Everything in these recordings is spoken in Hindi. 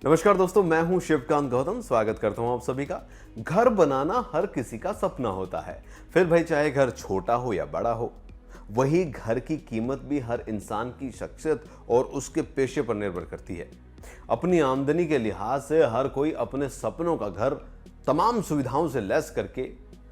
नमस्कार दोस्तों, मैं हूं शिवकांत गौतम। स्वागत करता हूं आप सभी का। घर बनाना हर किसी का सपना होता है, फिर भाई चाहे घर छोटा हो या बड़ा हो। वही घर की कीमत भी हर इंसान की शख्सियत और उसके पेशे पर निर्भर करती है। अपनी आमदनी के लिहाज से हर कोई अपने सपनों का घर तमाम सुविधाओं से लैस करके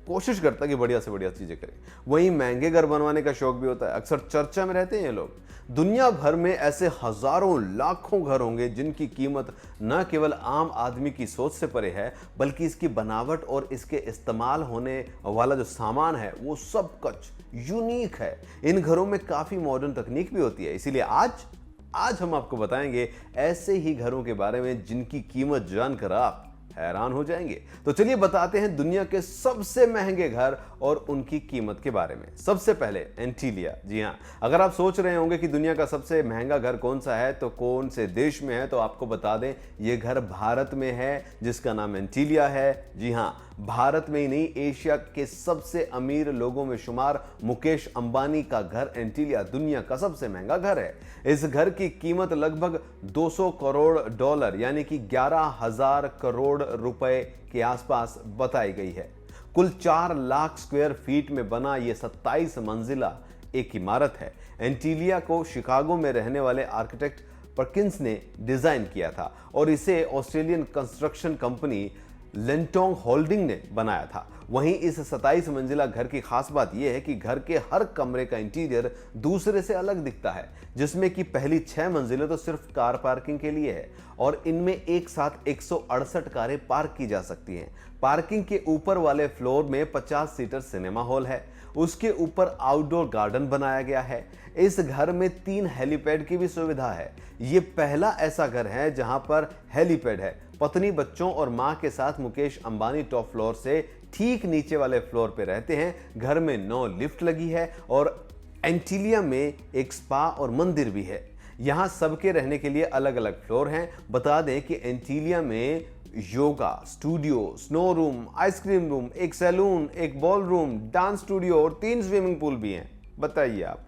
कोशिश करता है कि बढ़िया से बढ़िया चीजें करें। वहीं महंगे घर बनवाने का शौक भी होता है। अक्सर चर्चा में रहते हैं ये लोग। दुनिया भर में ऐसे हजारों लाखों घर होंगे जिनकी कीमत न केवल आम आदमी की सोच से परे है, बल्कि इसकी बनावट और इसके इस्तेमाल होने वाला जो सामान है वो सब कुछ यूनिक है। इन घरों में काफी मॉडर्न तकनीक भी होती है। इसीलिए आज हम आपको बताएंगे ऐसे ही घरों के बारे में जिनकी कीमत जानकर आप हैरान हो जाएंगे। तो चलिए बताते हैं दुनिया के सबसे महंगे घर और उनकी कीमत के बारे में। सबसे पहले एंटीलिया। जी हाँ, अगर आप सोच रहे होंगे कि दुनिया का सबसे महंगा घर कौन सा है, तो कौन से देश में है, तो आपको बता दें ये घर भारत में है, जिसका नाम एंटीलिया है। जी हाँ, भारत में ही नहीं, एशिया के सबसे अमीर लोगों में शुमार मुकेश अंबानी का घर एंटीलिया दुनिया का सबसे महंगा घर है। इस घर की कीमत लगभग 200 करोड़ डॉलर यानी कि 11,000 करोड़ रुपए के आसपास बताई गई है। कुल 4 लाख स्क्वायर फीट में बना यह 27 मंजिला एक इमारत है। एंटीलिया को शिकागो में रहने वाले आर्किटेक्ट परकिंस ने डिजाइन किया था और इसे ऑस्ट्रेलियन कंस्ट्रक्शन कंपनी लेंटोंग होल्डिंग ने बनाया था। वहीं इस 27 मंजिला घर की खास बात यह है कि घर के हर कमरे का इंटीरियर दूसरे से अलग दिखता है, जिसमें कि पहली 6 मंजिलें तो सिर्फ कार पार्किंग के लिए है और इनमें एक साथ 168 कारें पार्क की जा सकती हैं। पार्किंग के ऊपर वाले फ्लोर में 50 सीटर सिनेमा हॉल है। उसके ऊपर आउटडोर गार्डन बनाया गया है। इस घर में 3 हेलीपैड की भी सुविधा है। ये पहला ऐसा घर है जहां पर हेलीपैड है। पत्नी, बच्चों और मां के साथ मुकेश अंबानी टॉप फ्लोर से ठीक नीचे वाले फ्लोर पे रहते हैं। घर में 9 लिफ्ट लगी है और एंटीलिया में एक स्पा और मंदिर भी है। यहां सबके रहने के लिए अलग अलग फ्लोर हैं। बता दें कि एंटीलिया में yoga studio, snow room, ice cream room, एक सैलून, एक बॉल रूम, डांस स्टूडियो और 3 स्विमिंग पूल भी हैं। बताइए आप।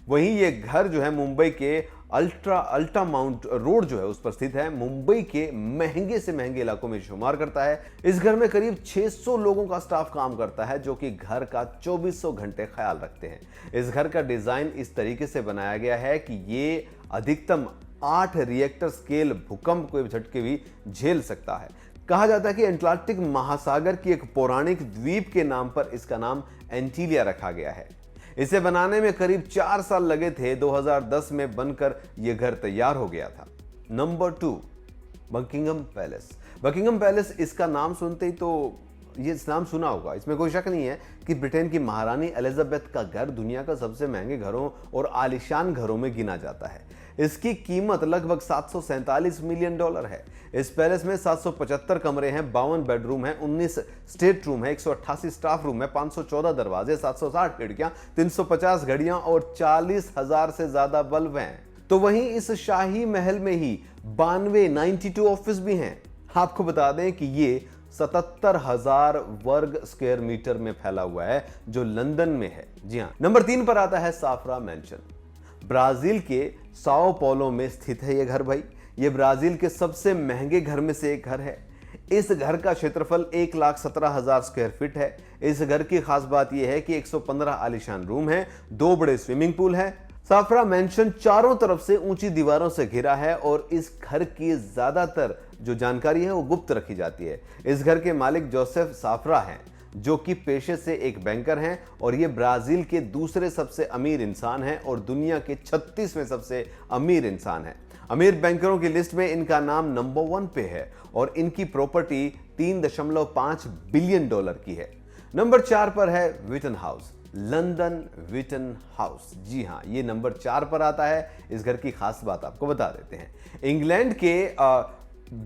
वहीं ये घर जो है मुंबई के अल्टा माउंट रोड जो है उस पर स्थित है। मुंबई के महंगे से महंगे इलाकों में शुमार करता है। इस घर में करीब 600 लोगों का स्टाफ काम करता है जो कि घर का 2400 घंटे ख्याल रखते हैं। इस घर का डिजाइन इस तरीके से बनाया गया है कि ये अधिकतम 8 रिएक्टर स्केल भूकंप को झटके भी झेल सकता है। कहा जाता है कि अटलांटिक महासागर की एक पौराणिक द्वीप के नाम पर इसका नाम एंटीलिया रखा गया है। इसे बनाने में करीब 4 साल लगे थे। 2010 में बनकर यह घर तैयार हो गया था। Number 2, Buckingham palace. Buckingham palace, इसका नाम सुनते ही तो ये नाम सुना होगा, इसमें कोई शक नहीं है कि ब्रिटेन की महारानी एलिजाबेथ का घर दुनिया का सबसे महंगे घरों और आलीशान घरों में गिना जाता है। इसकी कीमत लगभग 747 मिलियन डॉलर है। इस पैलेस में 775 कमरे हैं, 52 बेडरूम हैं, 19 स्टेट रूम है, 188 स्टाफ रूम है, 514 दरवाजे, 760 खिड़कियां, 350 घड़ियां और 40,000 से ज्यादा बल्ब हैं। तो वहीं इस शाही महल में ही 92 ऑफिस भी हैं। आपको बता दें कि ये 77,000 वर्ग स्क्वायर मीटर में फैला हुआ है जो लंदन में है। जी हाँ, नंबर 3 पर आता है साफ्रा मैंशन। ब्राजील के साओ पौलो में स्थित है यह घर। भाई ये ब्राजील के सबसे महंगे घर में से एक घर है। इस घर का क्षेत्रफल 1,17,000 स्क्वायर फीट है। इस घर की खास बात यह है कि 115 आलीशान रूम है, 2 बड़े स्विमिंग पूल है। साफ्रा मैंशन चारों तरफ से ऊंची दीवारों से घिरा है और इस घर की ज्यादातर जो जानकारी है वो गुप्त रखी जाती है। इस घर के मालिक जोसेफ साफ्रा हैं, जो कि पेशे से एक बैंकर हैं और ये ब्राजील के दूसरे सबसे अमीर इंसान हैं और दुनिया के 36वें सबसे अमीर इंसान हैं। अमीर बैंकरों की लिस्ट में इनका नाम नंबर 1 पे है और इनकी प्रॉपर्टी 3.5 बिलियन डॉलर की है। नंबर 4 पर है Witton house, London Witton house. जी हाँ, ये नंबर 4 पर आता है। इस घर की खास बात आपको बता देते हैं। इंग्लैंड के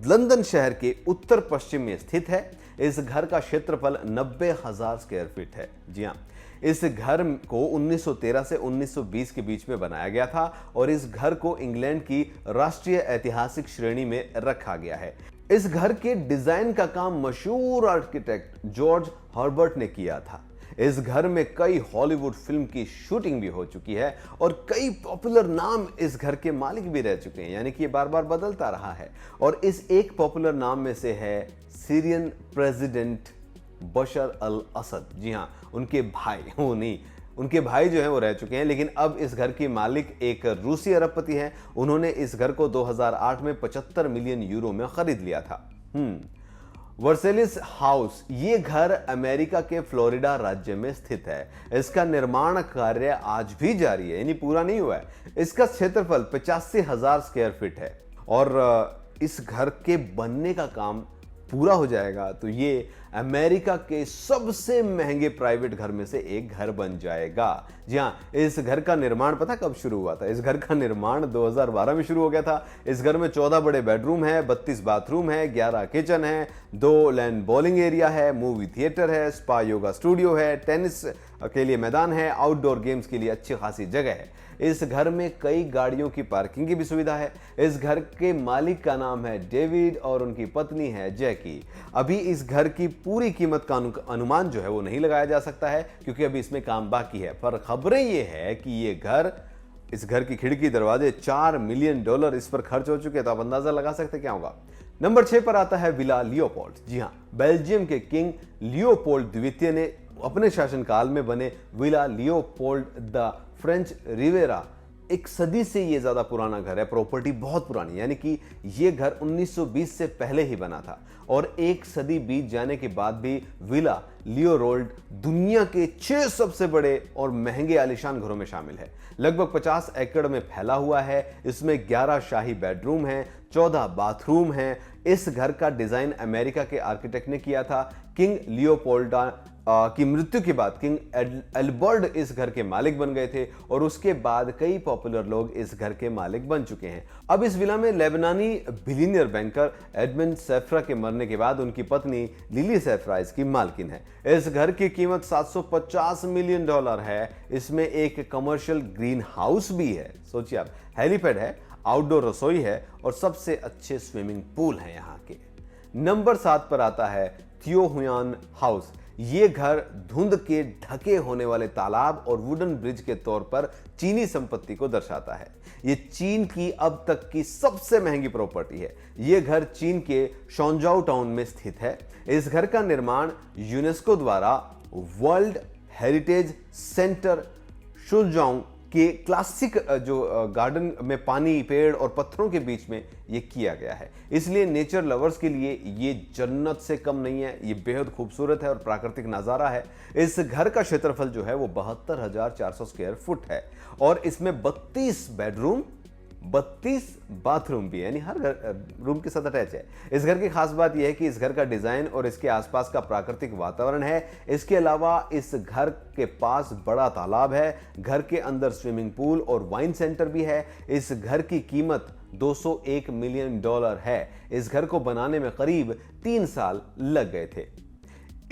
लंदन शहर के उत्तर पश्चिम में स्थित है। इस घर का क्षेत्रफल 90,000 स्क्वायर फीट है। जी हाँ, इस घर को 1913 से 1920 के बीच में बनाया गया था और इस घर को इंग्लैंड की राष्ट्रीय ऐतिहासिक श्रेणी में रखा गया है। इस घर के डिजाइन का काम मशहूर आर्किटेक्ट जॉर्ज हर्बर्ट ने किया था। इस घर में कई हॉलीवुड फिल्म की शूटिंग भी हो चुकी है और कई पॉपुलर नाम इस घर के मालिक भी रह चुके हैं, यानी कि ये बार बार बदलता रहा है। और इस एक पॉपुलर नाम में से है सीरियन प्रेसिडेंट बशर अल असद। जी हाँ, उनके भाई, वो नहीं, उनके भाई जो हैं वो रह चुके हैं, लेकिन अब इस घर की मालिक एक रूसी अरबपति हैं। उन्होंने इस घर को 2008 में 75 मिलियन यूरो में खरीद लिया था। वर्सेलिस हाउस, ये घर अमेरिका के फ्लोरिडा राज्य में स्थित है। इसका निर्माण कार्य आज भी जारी है, यानी पूरा नहीं हुआ है। इसका क्षेत्रफल 85,000 स्क्वायर फीट है और इस घर के बनने का काम पूरा हो जाएगा तो ये अमेरिका के सबसे महंगे प्राइवेट घर में से एक घर बन जाएगा। जी हाँ, इस घर का निर्माण पता कब शुरू हुआ था? इस घर का निर्माण 2012 में शुरू हो गया था। इस घर में 14 बड़े बेडरूम है, 32 बाथरूम है, 11 किचन है, 2 लैंड बॉलिंग एरिया है, मूवी थिएटर है, स्पा योगा स्टूडियो है, टेनिस के लिए मैदान है, आउटडोर गेम्स के लिए अच्छी खासी जगह है। इस घर में कई गाड़ियों की पार्किंग की भी सुविधा है। इस घर के मालिक का नाम है डेविड और उनकी पत्नी है जैकी। अभी इस घर की पूरी कीमत का अनुमान जो है वो नहीं लगाया जा सकता है क्योंकि अभी इसमें काम बाकी है, पर खबरें ये है कि इस घर की खिड़की दरवाजे $4 मिलियन इस पर खर्च हो चुके हैं, तो आप अंदाजा लगा सकते क्या होगा। नंबर 6 पर आता है विला लियोपोल्ड। जी हाँ, बेल्जियम के किंग लियोपोल्ड द्वितीय ने अपने शासनकाल में बने Villa Leopold the French Riviera, एक सदी से ये ज्यादा पुराना घर है, प्रॉपर्टी बहुत पुरानी, यानी कि ये घर 1920 से पहले ही बना था और एक सदी बीत जाने के बाद भी विला लियोपोल्ड दुनिया के 6 सबसे बड़े और महंगे आलीशान घरों में शामिल है। लगभग 50 एकड़ में फैला हुआ है। इसमें 11 शाही बेडरूम हैं, 14 बाथरूम हैं। इस घर का डिजाइन अमेरिका के आर्किटेक्ट ने किया था। किंग लियोपोल्ड की मृत्यु के बाद किंग एल्बर्ट इस घर के मालिक बन गए थे और उसके बाद कई पॉपुलर लोग इस घर के मालिक बन चुके हैं। अब इस विला में लेबनानी बिलियनियर बैंकर एडमंड सैफरा के मरने के बाद उनकी पत्नी लिली सैफरा इसकी मालकिन है। इस घर की कीमत $750 मिलियन है। इसमें एक कमर्शियल ग्रीन हाउस भी है, सोचिए आप, हेलीपैड है, आउटडोर रसोई है और सबसे अच्छे स्विमिंग पूल हैं यहाँ के। नंबर 7 पर आता है थियो हुआन हाउस। ये घर धुंध के ढके होने वाले तालाब और वुडन ब्रिज के तौर पर चीनी संपत्ति को दर्शाता है। ये चीन की अब तक की सबसे महंगी प्रॉपर्टी है। ये घर चीन के शॉन्जाओ टाउन में स्थित है। इस घर का निर्माण यूनेस्को द्वारा वर्ल्ड हेरिटेज सेंटर शुजाओ के क्लासिक जो गार्डन में पानी, पेड़ और पत्थरों के बीच में ये किया गया है, इसलिए नेचर लवर्स के लिए ये जन्नत से कम नहीं है। ये बेहद खूबसूरत है और प्राकृतिक नज़ारा है। इस घर का क्षेत्रफल जो है वो 72,400 स्क्वायर फुट है और इसमें 32 बेडरूम, 32 बाथरूम भी है, यानी हर रूम के साथ अटैच है। इस घर की खास बात यह है कि इस घर का डिजाइन और इसके आसपास का प्राकृतिक वातावरण है। इसके अलावा इस घर के पास बड़ा तालाब है। घर के अंदर स्विमिंग पूल और वाइन सेंटर भी है। इस घर की कीमत $201 मिलियन है। इस घर को बनाने में करीब 3 साल लग गए थे।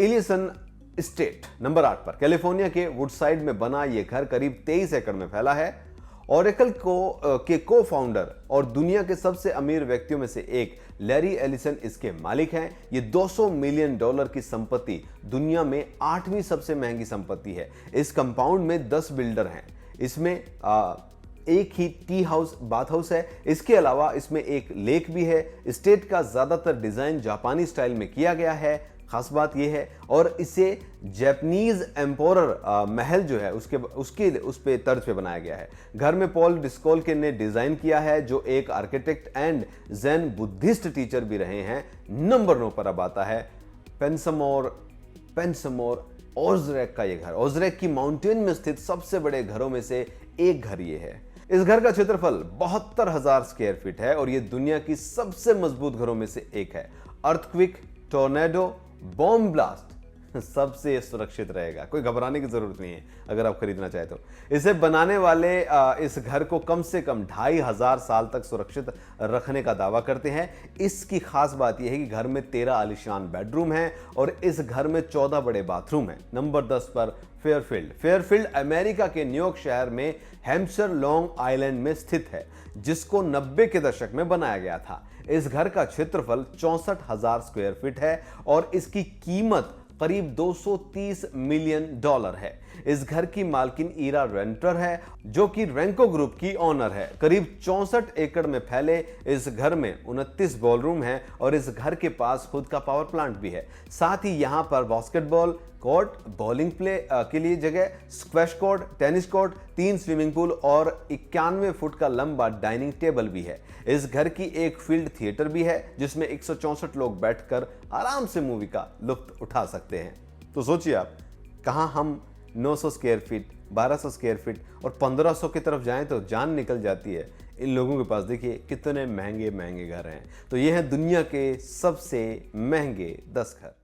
इलियसन एस्टेट नंबर 8 पर कैलिफोर्निया के वुडसाइड में बना यह घर करीब 23 एकड़ में फैला है। ओरेकल के को-फाउंडर और दुनिया के सबसे अमीर व्यक्तियों में से एक लैरी एलिसन इसके मालिक हैं। ये $200 मिलियन की संपत्ति दुनिया में 8वीं सबसे महंगी संपत्ति है। इस कंपाउंड में 10 बिल्डर हैं। इसमें एक ही टी हाउस, बाथ हाउस है। इसके अलावा इसमें एक लेक भी है। स्टेट का ज्यादातर डिजाइन जापानी स्टाइल में किया गया है, खास बात यह है, और इसे जैपनीज एम्पोरर महल जो है उस पे तर्ज पे बनाया गया है। घर में पॉल डिस्कोल्के ने डिजाइन किया है, जो एक architect and Jain Buddhist teacher भी रहे हैं। नंबर 9 पर अब आता है पेंसमोर ओज़रेक का ये घर। ओज़रेक की माउंटेन में स्थित सबसे बड़े घरों में से एक घर ये है। इस घर का क्षेत्रफल 72,000 स्क्वायर फीट है और ये दुनिया की सबसे मजबूत घरों में से एक है। अर्थक्विक, टोर्नेडो, बॉम्ब ब्लास्ट सबसे सुरक्षित रहेगा, कोई घबराने की जरूरत नहीं है अगर आप खरीदना चाहे तो। इसे बनाने वाले इस घर को कम से कम 2,500 साल तक सुरक्षित रखने का दावा करते हैं। इसकी खास बात यह है कि घर में 13 आलीशान बेडरूम हैं और इस घर में 14 बड़े बाथरूम हैं। नंबर 10 पर फेयरफील्ड अमेरिका के न्यूयॉर्क शहर में हैम्पशायर लॉन्ग आइलैंड में स्थित है, जिसको 90 के दशक में बनाया गया था। इस घर का क्षेत्रफल 64,000 स्क्वायर फीट है और इसकी कीमत करीब $230 मिलियन है। इस घर की मालकिन ईरा रेंटर है, जो कि रेंको ग्रुप की ऑनर है। करीब 64 एकड़ में फैले इस घर में 29 बॉलरूम है और इस घर के पास खुद का पावर प्लांट भी है। साथ ही यहाँ पर बास्केटबॉल कोर्ट, बॉलिंग प्ले के लिए जगह, squash court, tennis court, 3 swimming pool और 91 फुट का लंबा डाइनिंग टेबल भी है। इस घर की एक फील्ड थिएटर भी है, जिसमें 164 लोग बैठकर आराम से मूवी का लुत्फ उठा सकते हैं। तो सोचिए आप, कहाँ हम 900 स्क्वायर फीट, 1200 स्क्वायर फीट और 1500 की तरफ जाएं तो जान निकल जाती है। इन लोगों के पास देखिए कितने महंगे महंगे घर हैं। तो ये हैं दुनिया के सबसे महंगे 10 घर।